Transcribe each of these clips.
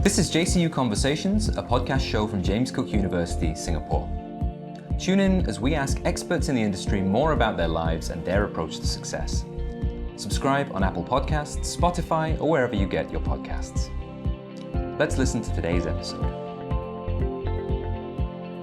This is JCU Conversations, a podcast show from James Cook University, Singapore. Tune in as we ask experts in the industry more about their lives and their approach to success. Subscribe on Apple Podcasts, Spotify, or wherever you get your podcasts. Let's listen to today's episode.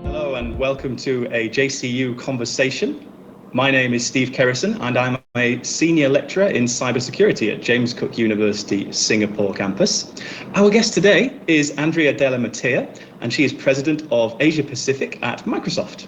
Hello and welcome to a JCU Conversation. My name is Steve Kerrison and I'm a senior lecturer in cybersecurity at James Cook University, Singapore campus. Our guest today is Andrea Della Mattea, and she is president of Asia Pacific at Microsoft.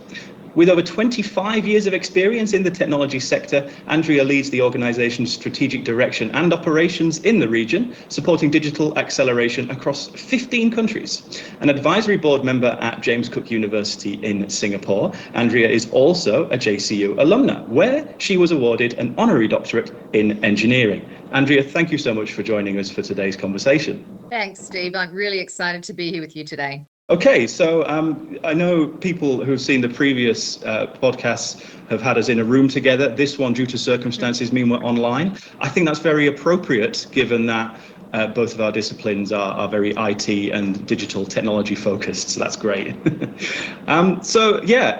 With over 25 years of experience in the technology sector, Andrea leads the organization's strategic direction and operations in the region, supporting digital acceleration across 15 countries. An advisory board member at James Cook University in Singapore, Andrea is also a JCU alumna, where she was awarded an honorary doctorate in engineering. Andrea, thank you so much for joining us for today's conversation. Thanks, Steve. I'm really excited to be here with you today. Okay, so I know people who've seen the previous podcasts have had us in a room together. This one, due to circumstances, mean we're online. I think that's very appropriate, given that both of our disciplines are very IT and digital technology focused, so that's great.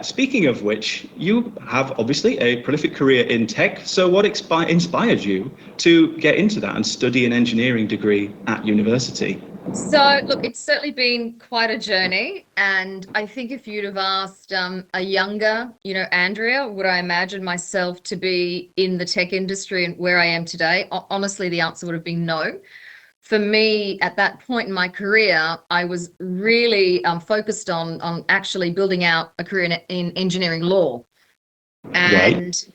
Speaking of which, you have obviously a prolific career in tech. So what inspired you to get into that and study an engineering degree at university? So, look, it's certainly been quite a journey. And I think if you'd have asked a younger, Andrea, would I imagine myself to be in the tech industry and where I am today? Honestly, the answer would have been no. For me, at that point in my career, I was really focused on actually building out a career in engineering law. And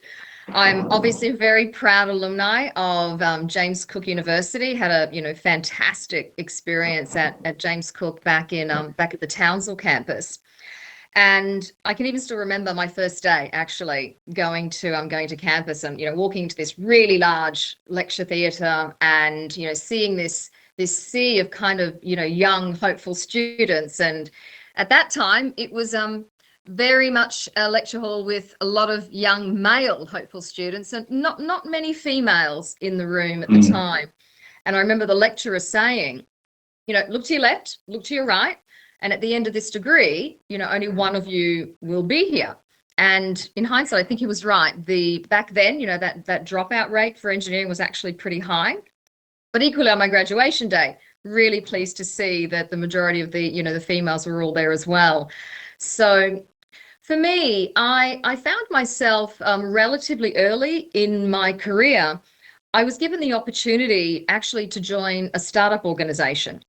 I'm obviously a very proud alumni of James Cook University. Had a fantastic experience at James Cook back at the Townsville campus, and I can even still remember my first day actually going to campus and walking into this really large lecture theatre and seeing this sea of kind of young hopeful students. And at that time it was very much a lecture hall with a lot of young male hopeful students and not many females in the room at the time. And I remember the lecturer saying, look to your left, look to your right, and at the end of this degree, only one of you will be here. And in hindsight, I think he was right. Back then, that dropout rate for engineering was actually pretty high. But equally on my graduation day, really pleased to see that the majority of the females were all there as well. So for me, I found myself relatively early in my career. I was given the opportunity actually to join a startup organization.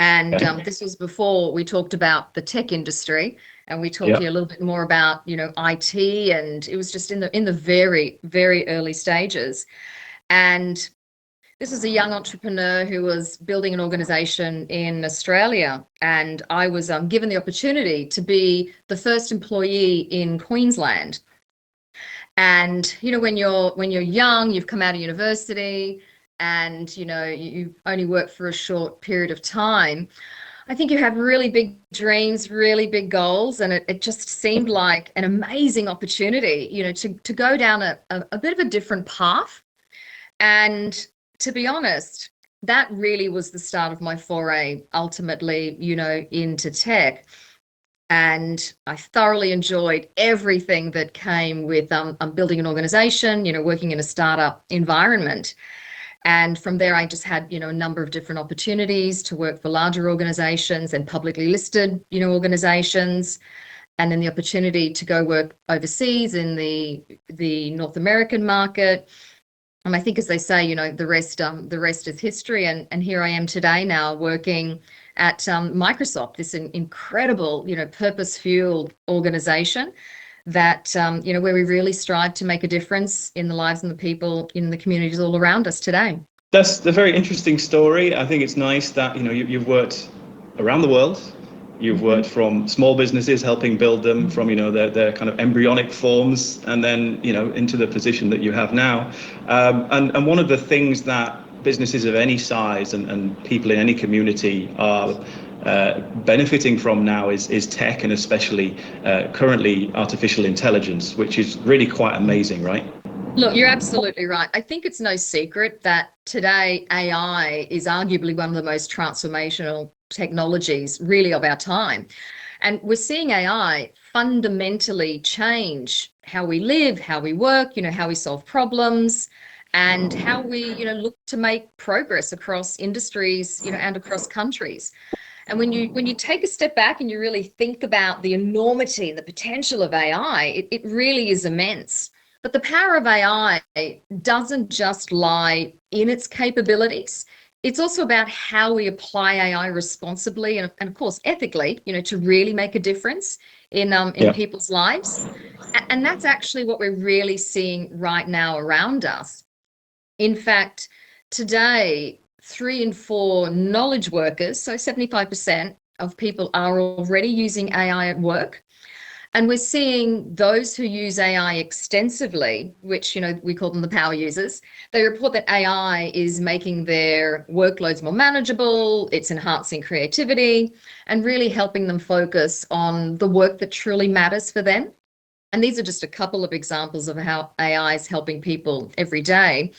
And this was before we talked about the tech industry, and we talked here a little bit more about, IT, and it was just in the very, very early stages. And this was a young entrepreneur who was building an organization in Australia, and I was given the opportunity to be the first employee in Queensland. And when you're young, you've come out of university, and you only work for a short period of time, I think you have really big dreams, really big goals, and it just seemed like an amazing opportunity, to go down a bit of a different path. And to be honest, that really was the start of my foray, ultimately, into tech. And I thoroughly enjoyed everything that came with building an organization, working in a startup environment. And from there, I just had, a number of different opportunities to work for larger organizations and publicly listed, organizations. And then the opportunity to go work overseas in the North American market. And I think, as they say, the rest is history. And here I am today now working at Microsoft, this incredible, purpose-fueled organization that, where we really strive to make a difference in the lives and the people in the communities all around us today. That's a very interesting story. I think it's nice that, you've worked around the world. You've worked from small businesses, helping build them from, their kind of embryonic forms, and then, into the position that you have now. And one of the things that businesses of any size and people in any community are benefiting from now is tech, and especially currently artificial intelligence, which is really quite amazing, right? Look, you're absolutely right. I think it's no secret that today AI is arguably one of the most transformational technologies really of our time. And we're seeing AI fundamentally change how we live, how we work, how we solve problems, and how we, look to make progress across industries, and across countries. And when you take a step back and you really think about the enormity and the potential of AI, it really is immense. But the power of AI doesn't just lie in its capabilities. It's also about how we apply AI responsibly and of course, ethically, to really make a difference in people's lives. And that's actually what we're really seeing right now around us. In fact, today, 3 in 4 knowledge workers, so 75% of people are already using AI at work. And we're seeing those who use AI extensively, which, we call them the power users, they report that AI is making their workloads more manageable, it's enhancing creativity, and really helping them focus on the work that truly matters for them. And these are just a couple of examples of how AI is helping people every day.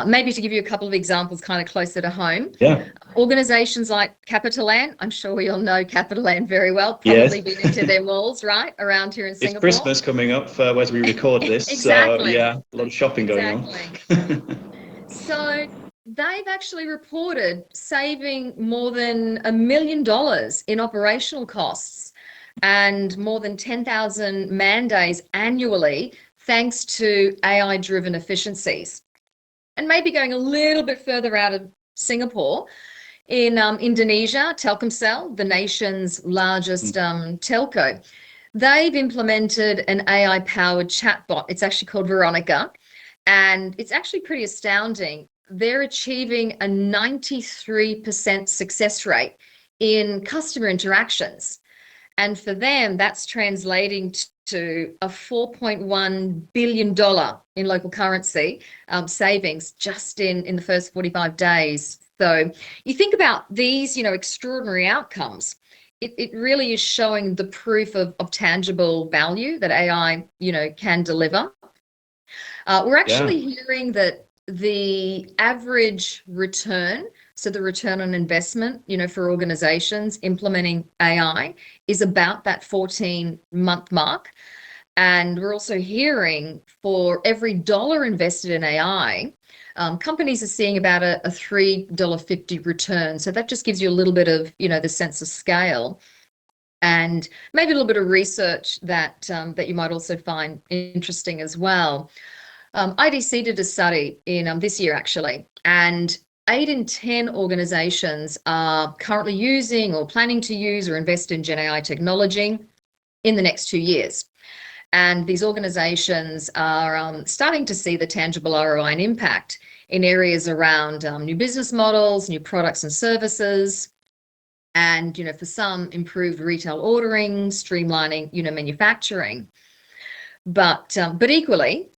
Maybe to give you a couple of examples kind of closer to home. Yeah. Organizations like CapitaLand, I'm sure we all know CapitaLand very well, probably been into their malls, right, around here in Singapore. It's Christmas coming up as we record this. Exactly. So, a lot of shopping going on. So they've actually reported saving more than $1 million in operational costs and more than 10,000 man days annually, thanks to AI-driven efficiencies. And maybe going a little bit further out of Singapore, in Indonesia, Telkomsel, the nation's largest telco, they've implemented an AI-powered chatbot. It's actually called Veronica, and it's actually pretty astounding. They're achieving a 93% success rate in customer interactions. And for them, that's translating to a $4.1 billion in local currency savings just in the first 45 days. So you think about these, extraordinary outcomes. It really is showing the proof of tangible value that AI, can deliver. We're actually hearing that the average return, so the return on investment, for organizations implementing AI is about that 14-month mark. And we're also hearing for every dollar invested in AI, companies are seeing about a $3.50 return. So that just gives you a little bit of, the sense of scale. And maybe a little bit of research that you might also find interesting as well. IDC did a study in this year, actually, and 8 in 10 organizations are currently using or planning to use or invest in Gen AI technology in the next 2 years. And these organizations are starting to see the tangible ROI and impact in areas around new business models, new products and services, and, for some, improved retail ordering, streamlining, manufacturing. But equally,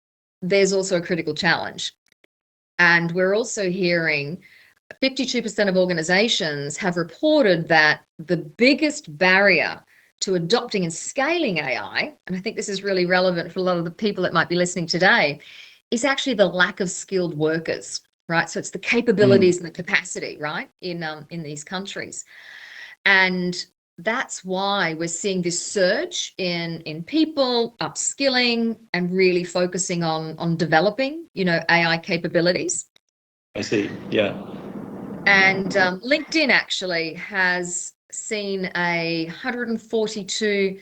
there's also a critical challenge. And we're also hearing 52% of organizations have reported that the biggest barrier to adopting and scaling AI, and I think this is really relevant for a lot of the people that might be listening today, is actually the lack of skilled workers, right? So it's the capabilities and the capacity, right, in these countries. And that's why we're seeing this surge in people upskilling and really focusing on developing, AI capabilities. I see. Yeah. And LinkedIn actually has seen a 142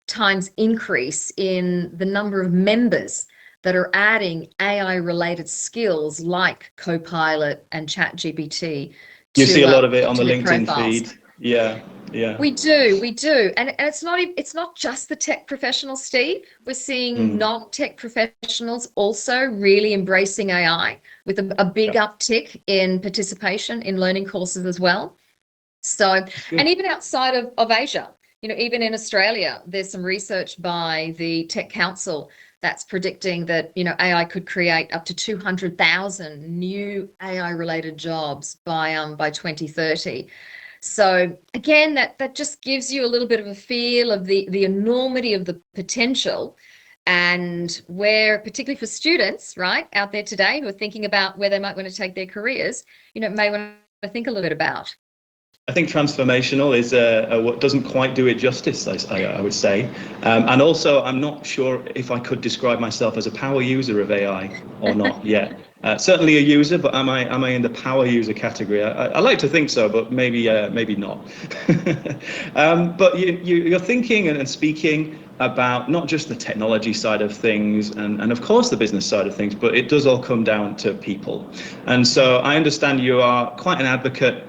times increase in the number of members that are adding AI-related skills like Copilot and ChatGPT. You see a lot of it on the LinkedIn profiles. feed. Yeah. We do. And it's not just the tech professionals, Steve. We're seeing non-tech professionals also really embracing AI with a big uptick in participation in learning courses as well. So, and even outside of Asia, even in Australia, there's some research by the Tech Council that's predicting that, AI could create up to 200,000 new AI-related jobs by 2030. So again, that just gives you a little bit of a feel of the enormity of the potential And where, particularly for students, right, out there today who are thinking about where they might want to take their careers, may want to think a little bit about. I think transformational is what doesn't quite do it justice, I would say. And also, I'm not sure if I could describe myself as a power user of AI or not yet. Certainly a user, but am I in the power user category? I like to think so, but maybe not. But you're thinking and speaking about not just the technology side of things and of course the business side of things, but it does all come down to people. And so I understand you are quite an advocate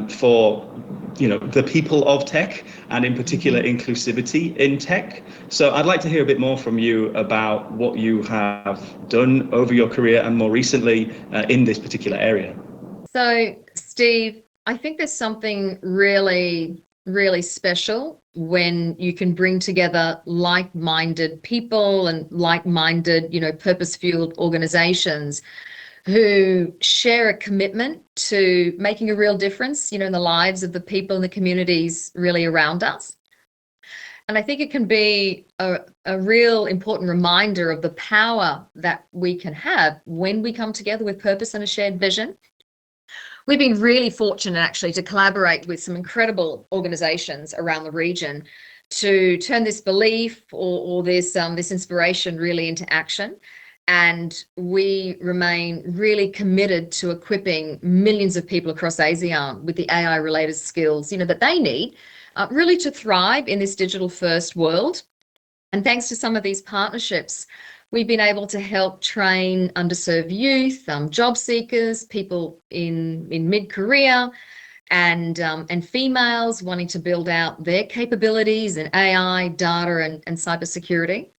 for the people of tech, and in particular inclusivity in tech. So I'd like to hear a bit more from you about what you have done over your career and more recently in this particular area. So Steve, I think there's something really, really special when you can bring together like-minded people and like-minded, purpose-fueled organizations who share a commitment to making a real difference, in the lives of the people and the communities really around us. And I think it can be a real important reminder of the power that we can have when we come together with purpose and a shared vision. We've been really fortunate actually to collaborate with some incredible organizations around the region to turn this belief or this inspiration really into action. And we remain really committed to equipping millions of people across ASEAN with the AI-related skills, that they need really to thrive in this digital-first world. And thanks to some of these partnerships, we've been able to help train underserved youth, job seekers, people in mid-career, and females wanting to build out their capabilities in AI, data, and cybersecurity.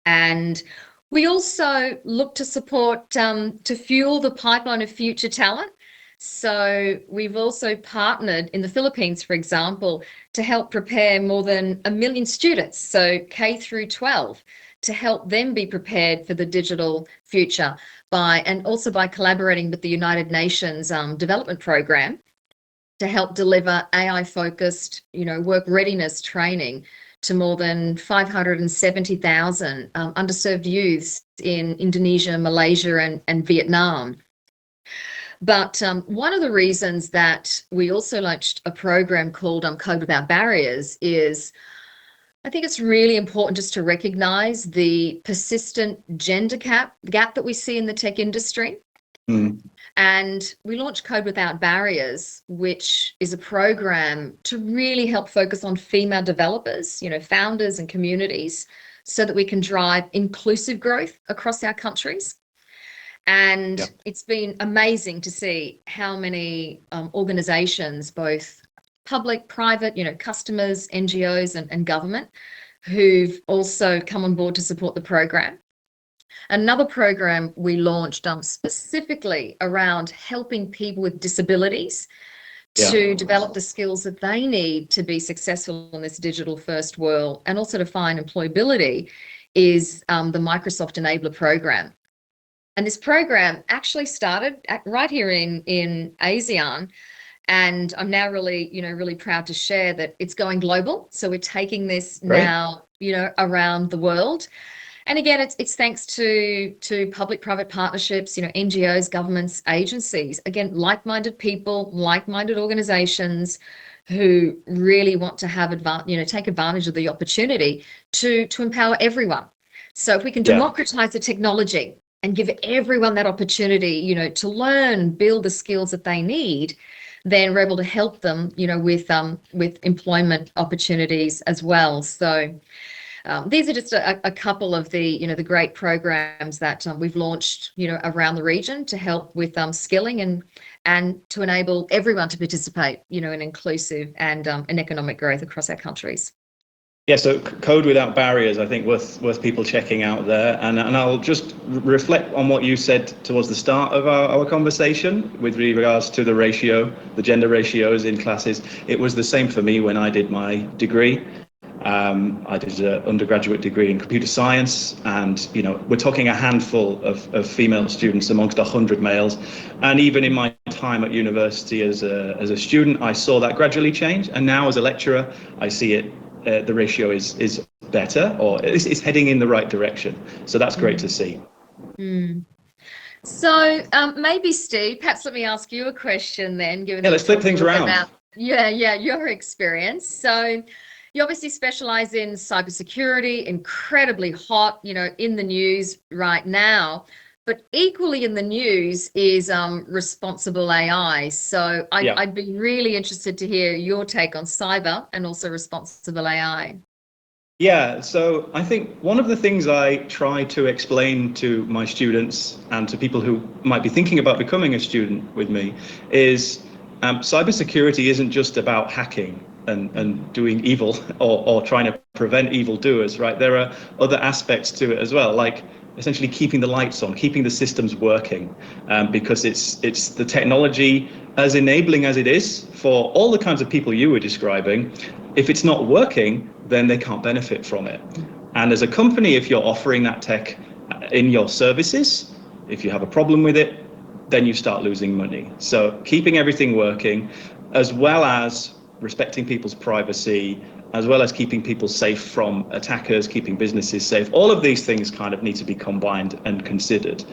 And we also look to support to fuel the pipeline of future talent. So we've also partnered in the Philippines, for example, to help prepare more than 1 million students, so K through 12, to help them be prepared for the digital future and also by collaborating with the United Nations Development Program to help deliver AI-focused, work readiness training to more than 570,000 underserved youths in Indonesia, Malaysia, and Vietnam. But one of the reasons that we also launched a program called Code Without Barriers is I think it's really important just to recognize the persistent gender gap that we see in the tech industry. And we launched Code Without Barriers, which is a program to really help focus on female developers, founders and communities, so that we can drive inclusive growth across our countries. And It's been amazing to see how many organizations, both public, private, customers, NGOs and government, who've also come on board to support the program. Another program we launched specifically around helping people with disabilities to develop the skills that they need to be successful in this digital first world and also to find employability is the Microsoft Enabler program. And this program actually started right here in ASEAN. And I'm now really proud to share that it's going global. So we're taking this now, around the world. And again, it's thanks to public-private partnerships, NGOs, governments, agencies, again, like-minded people, like-minded organizations who really want to have take advantage of the opportunity to empower everyone. So if we can democratize the technology and give everyone that opportunity, to learn, build the skills that they need, then we're able to help them, with employment opportunities as well. So these are just a couple of the, the great programs that we've launched, around the region to help with skilling and to enable everyone to participate, in inclusive and economic growth across our countries. Yeah, so Code Without Barriers, I think worth people checking out there. And I'll just reflect on what you said towards the start of our conversation with regards to the gender ratios in classes. It was the same for me when I did my degree. I did an undergraduate degree in computer science, and we're talking a handful of female students amongst 100 males. And even in my time at university as a student, I saw that gradually change. And now as a lecturer, I see it. The ratio is better, or it's heading in the right direction. So that's great to see. So maybe Steve, perhaps let me ask you a question then, given that let's flip things around. Your experience. So you obviously specialize in cybersecurity, incredibly hot, in the news right now. But equally in the news is responsible AI. So I'd be really interested to hear your take on cyber and also responsible AI. Yeah, so I think one of the things I try to explain to my students and to people who might be thinking about becoming a student with me is cybersecurity isn't just about hacking and doing evil or trying to prevent evildoers, right? There are other aspects to it as well, like essentially keeping the lights on, keeping the systems working, because it's the technology, as enabling as it is for all the kinds of people you were describing. If it's not working, then they can't benefit from it. And as a company, if you're offering that tech in your services, if you have a problem with it, then you start losing money. So keeping everything working, as well as respecting people's privacy, as well as keeping people safe from attackers, keeping businesses safe, all of these things kind of need to be combined and considered.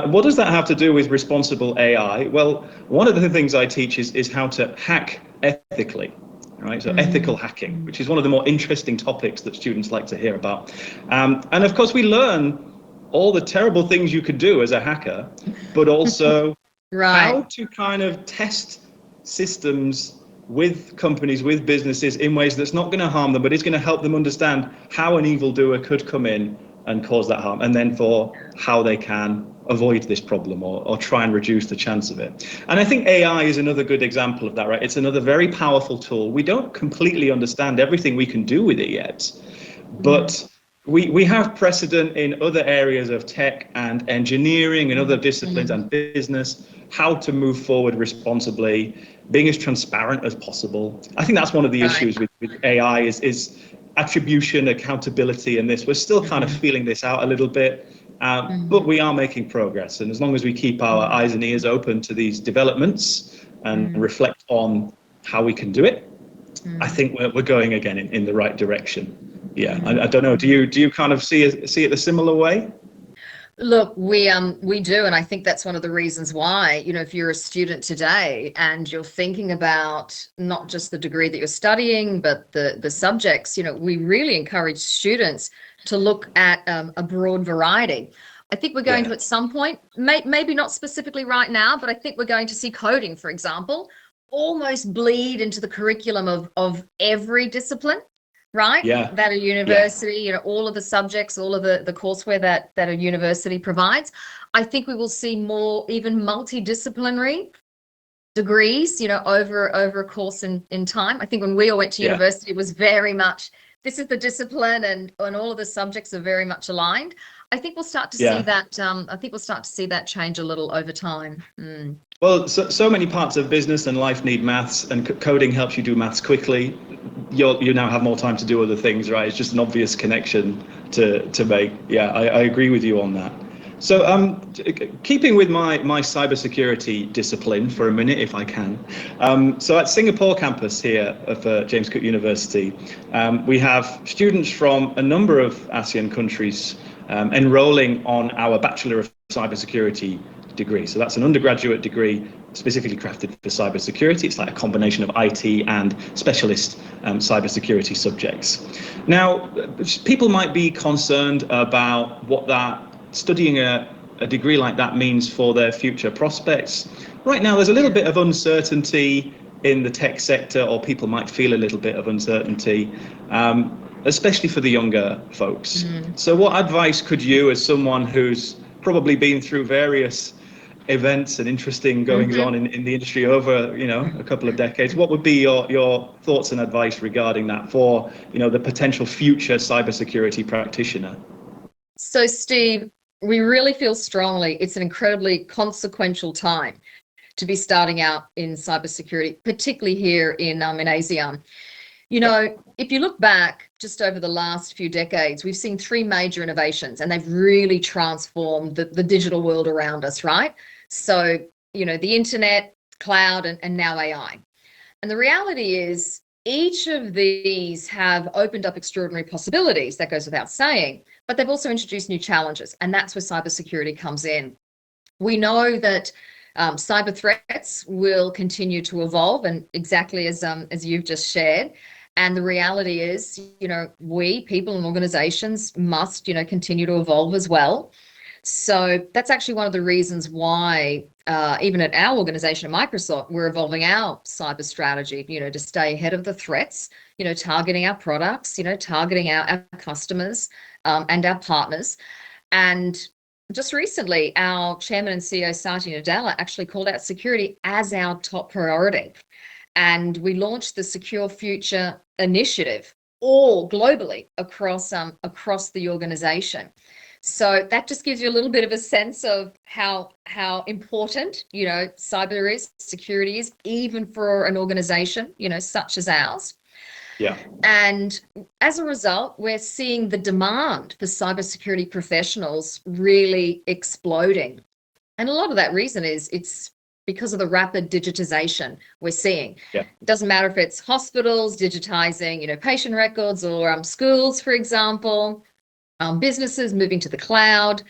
What does that have to do with responsible AI? Well, one of the things I teach is how to hack ethically. Right, so ethical hacking, which is one of the more interesting topics that students like to hear about. And of course, we learn all the terrible things you could do as a hacker, but also how to kind of test systems with companies, with businesses in ways that's not going to harm them, but is going to help them understand how an evildoer could come in and cause that harm, and then for how they can avoid this problem or try and reduce the chance of it. And I think AI is another good example of that, right? It's another very powerful tool. We don't completely understand everything we can do with it yet, but we have precedent in other areas of tech and engineering and other disciplines and business, how to move forward responsibly, being as transparent as possible. I think that's one of the issues with AI is attribution, accountability, and this. We're still kind of feeling this out a little bit. But we are making progress, and as long as we keep our eyes and ears open to these developments and reflect on how we can do it, I think we're going again in the right direction. Yeah, I don't know. Do you kind of see it a similar way? Look, we do, and I think that's one of the reasons why, if you're a student today and you're thinking about not just the degree that you're studying, but the subjects, we really encourage students to look at a broad variety. I think we're going to, at some point, maybe not specifically right now, but I think we're going to see coding, for example, almost bleed into the curriculum of every discipline. Right? That a university, all of the subjects, all of the courseware that a university provides. I think we will see more even multidisciplinary degrees, over a course in time. I think when we all went to university, it was very much, this is the discipline and all of the subjects are very much aligned. I think we'll start to see that. I think we'll start to see that change a little over time. Well, so many parts of business and life need maths, and coding helps you do maths quickly. You now have more time to do other things, right? It's just an obvious connection to make. Yeah, I agree with you on that. So keeping with my cybersecurity discipline for a minute, if I can. So at Singapore campus here of James Cook University, we have students from a number of ASEAN countries enrolling on our Bachelor of Cybersecurity degree. So that's an undergraduate degree specifically crafted for cybersecurity. It's like a combination of IT and specialist cybersecurity subjects. Now, people might be concerned about what that studying a degree like that means for their future prospects. Right now, there's a little bit of uncertainty in the tech sector, or people might feel a little bit of uncertainty, especially for the younger folks. So what advice could you, as someone who's probably been through various events and interesting goings on in the industry over a couple of decades, what would be your thoughts and advice regarding that for the potential future cybersecurity practitioner? So Steve, we really feel strongly it's an incredibly consequential time to be starting out in cybersecurity, particularly here in ASEAN. If you look back just over the last few decades, we've seen three major innovations, and they've really transformed the digital world around us, right? So, the internet, cloud, and now AI. And the reality is each of these have opened up extraordinary possibilities, that goes without saying, but they've also introduced new challenges, and that's where cybersecurity comes in. We know that cyber threats will continue to evolve, and exactly as you've just shared. And the reality is, we, people and organizations, must, continue to evolve as well. So that's actually one of the reasons why, even at our organization at Microsoft, we're evolving our cyber strategy, to stay ahead of the threats, targeting our products, targeting our customers and our partners. And just recently, our chairman and CEO, Satya Nadella, actually called out security as our top priority. And we launched the Secure Future initiative all globally across the organization. So that just gives you a little bit of a sense of how important, cyber is, security is, even for an organization, such as ours. Yeah. And as a result, we're seeing the demand for cybersecurity professionals really exploding. And a lot of that reason is it's because of the rapid digitization we're seeing. Yeah. It doesn't matter if it's hospitals digitizing, patient records, or schools, for example. Businesses moving to the cloud.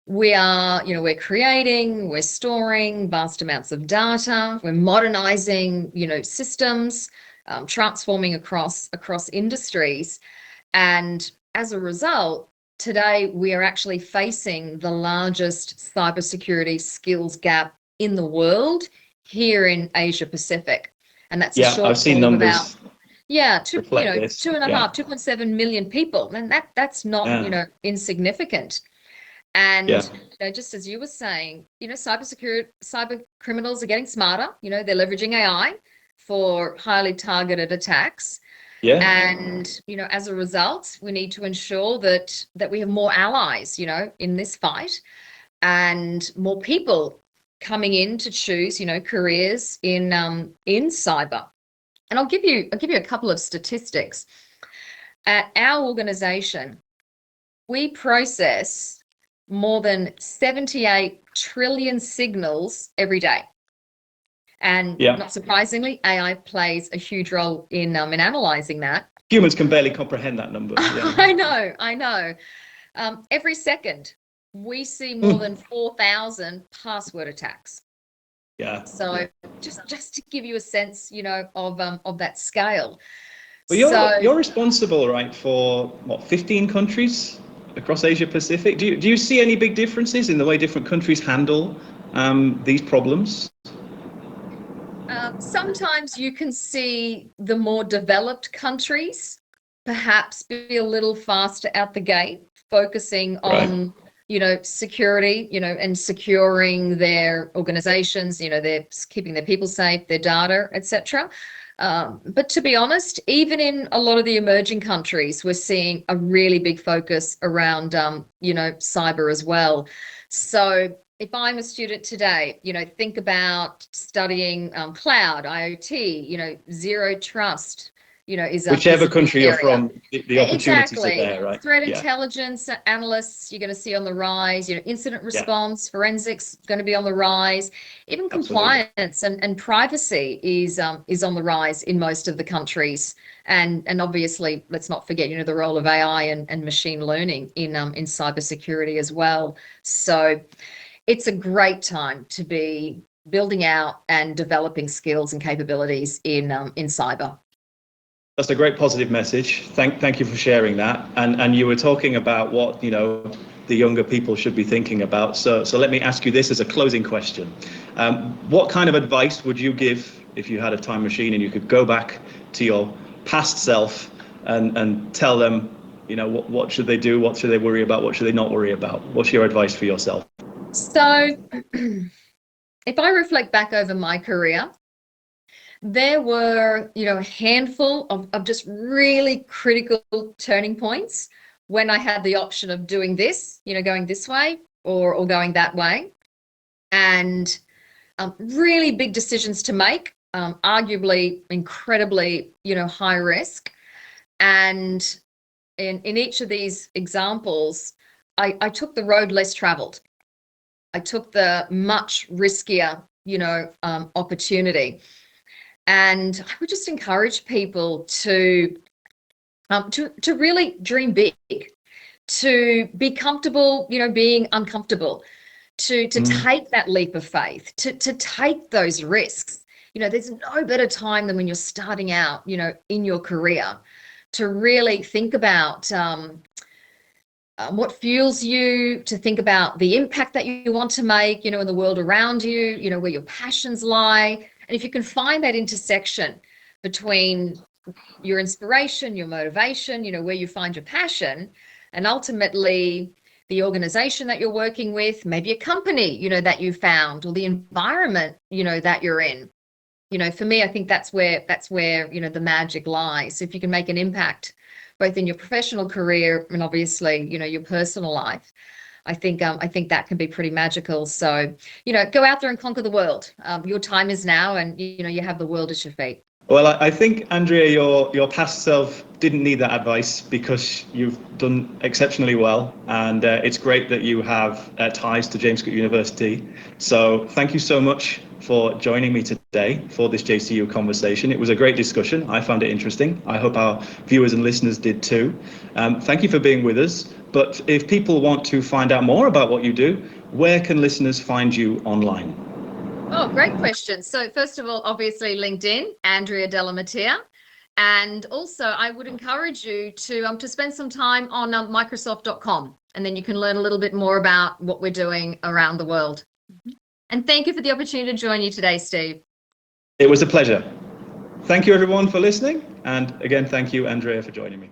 We're creating, we're storing vast amounts of data. We're modernizing, systems, transforming across industries. And as a result, today we are actually facing the largest cybersecurity skills gap in the world here in Asia Pacific. And that's a shortfall. I've seen numbers. Yeah, 2.7 million people, and that's not insignificant. And just as you were saying, cyber criminals are getting smarter. They're leveraging AI for highly targeted attacks. Yeah. And as a result, we need to ensure that we have more allies, in this fight, and more people coming in to choose, careers in cyber. And I'll give you a couple of statistics. At our organization, we process more than 78 trillion signals every day. And not surprisingly, AI plays a huge role in analyzing that. Humans can barely comprehend that number. Yeah. I know. Every second, we see more than 4,000 password attacks. Yeah. So just to give you a sense, of that scale. Well, you're responsible, right, for 15 countries across Asia Pacific. Do you see any big differences in the way different countries handle these problems? Sometimes you can see the more developed countries perhaps be a little faster out the gate, focusing on security, and securing their organizations, they're keeping their people safe, their data, etc. But to be honest, even in a lot of the emerging countries, we're seeing a really big focus around, cyber as well. So if I'm a student today, think about studying cloud, IoT, zero trust, is whichever country you're area. from, the opportunities Exactly. are there, right? Threat intelligence analysts, you're going to see on the rise. Incident response, forensics, going to be on the rise. Even compliance and privacy is on the rise in most of the countries. And obviously, let's not forget, the role of AI and machine learning in cybersecurity as well. So it's a great time to be building out and developing skills and capabilities in cyber. That's a great positive message. Thank you for sharing that. And you were talking about what the younger people should be thinking about. So let me ask you this as a closing question. What kind of advice would you give if you had a time machine and you could go back to your past self and tell them, what should they do? What should they worry about? What should they not worry about? What's your advice for yourself? So if I reflect back over my career, there were, a handful of just really critical turning points when I had the option of doing this, going this way or going that way. And really big decisions to make, arguably incredibly, high risk. And in each of these examples, I took the road less traveled. I took the much riskier, opportunity. And I would just encourage people to really dream big, to be comfortable, being uncomfortable, to take that leap of faith, to take those risks. There's no better time than when you're starting out, in your career, to really think about what fuels you, to think about the impact that you want to make, in the world around you, where your passions lie. And if you can find that intersection between your inspiration, your motivation, where you find your passion, and ultimately the organization that you're working with, maybe a company, that you found, or the environment, that you're in. For me, I think that's where the magic lies. If you can make an impact both in your professional career and obviously, your personal life, I think that can be pretty magical. So, go out there and conquer the world. Your time is now, and you have the world at your feet. Well, I think, Andrea, your past self didn't need that advice, because you've done exceptionally well, and it's great that you have ties to James Cook University. So thank you so much for joining me today for this JCU conversation. It was a great discussion. I found it interesting. I hope our viewers and listeners did too. Thank you for being with us. But if people want to find out more about what you do, where can listeners find you online? Oh, great question. So first of all, obviously LinkedIn, Andrea Della Mattea. And also I would encourage you to spend some time on Microsoft.com, and then you can learn a little bit more about what we're doing around the world. And thank you for the opportunity to join you today, Steve. It was a pleasure. Thank you everyone for listening. And again, thank you, Andrea, for joining me.